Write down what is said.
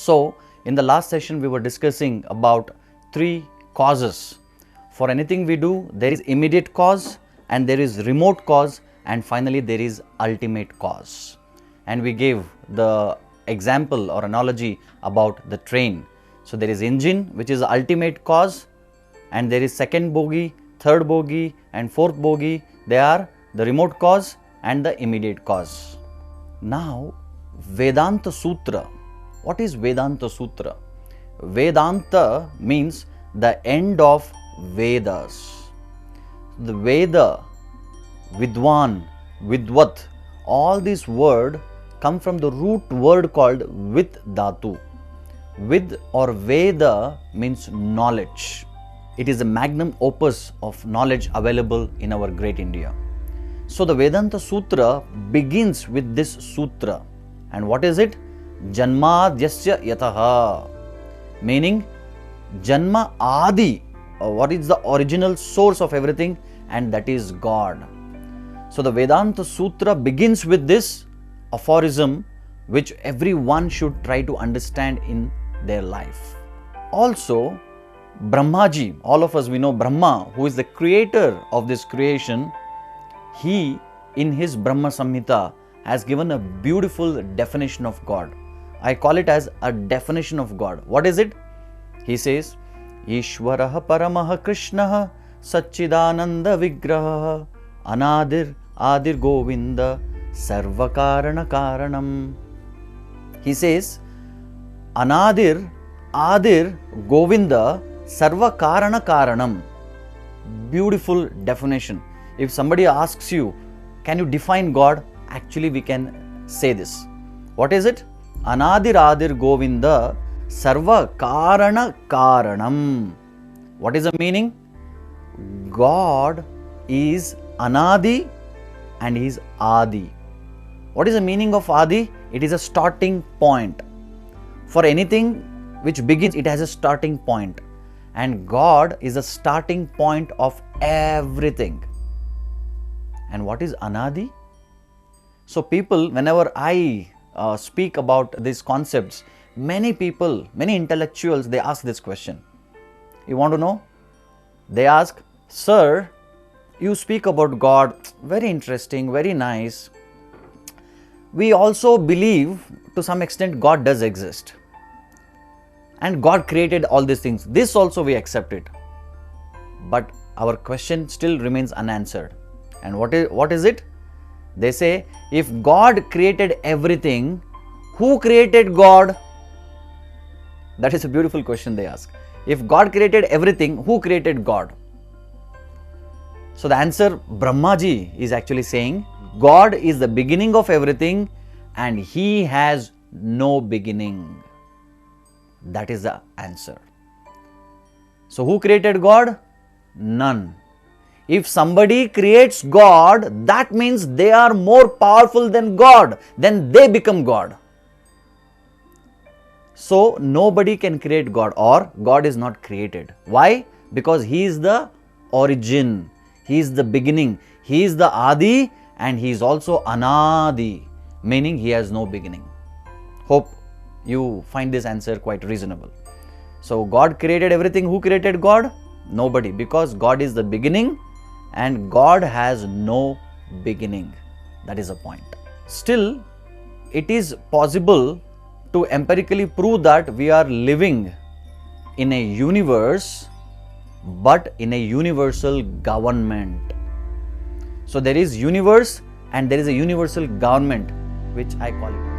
So, in the last session, we were discussing about three causes. For anything we do, there is immediate cause, and there is remote cause, and finally there is ultimate cause. And we gave the example or analogy about the train. So, there is engine, which is the ultimate cause, and there is second bogie, third bogie, and fourth bogie. They are the remote cause and the immediate cause. Now, Vedanta Sutra. What is Vedanta Sutra? Vedanta means the end of Vedas. The Veda, Vidwan, Vidvat, all these words come from the root word called Vid Dhatu. Vid or Veda means knowledge. It is a magnum opus of knowledge available in our great India. So the Vedanta Sutra begins with this sutra. And what is it? Janmadhyasya yataha. Meaning, Janma Adi. What is the original source of everything? And that is God. So the Vedanta Sutra begins with this aphorism which everyone should try to understand in their life. Also, Brahmaji, all of us we know Brahma, who is the creator of this creation, he in his Brahma Samhita has given a beautiful definition of God. I call it as a definition of God. What is it? He says, Ishwaraha Paramaha Krishnaha Satchidananda Vigraha Anadir Adir Govinda Sarvakarana Karanam. He says, Anadir Adir Govinda Sarva Karana Karanam. Beautiful definition. If somebody asks you, can you define God? Actually, we can say this. What is it? Anadir Adir Govinda Sarva Karana Karanam. What is the meaning? God is Anadi and He is Adi. What is the meaning of Adi? It is a starting point. For anything which begins, it has a starting point. And God is a starting point of everything. And what is Anadi? So people, whenever I speak about these concepts, many people, many intellectuals, they ask this question. You want to know? They ask, Sir, you speak about God, very interesting, very nice. We also believe to some extent God does exist. And God created all these things. This also we accept it. But our question still remains unanswered. And what is it? They say, if God created everything, who created God? That is a beautiful question they ask. If God created everything, who created God? So the answer, Brahmaji is actually saying, God is the beginning of everything and He has no beginning. That is the answer. So who created God? None. If somebody creates God, that means they are more powerful than God. Then they become God. So nobody can create God, or God is not created. Why? Because He is the origin. He is the beginning. He is the Adi and He is also Anadi, meaning He has no beginning. Hope you find this answer quite reasonable. So God created everything. Who created God? Nobody, because God is the beginning and God has no beginning. That is the point. Still, it is possible to empirically prove that we are living in a universe, but in a universal government. So there is universe and there is a universal government, which I call it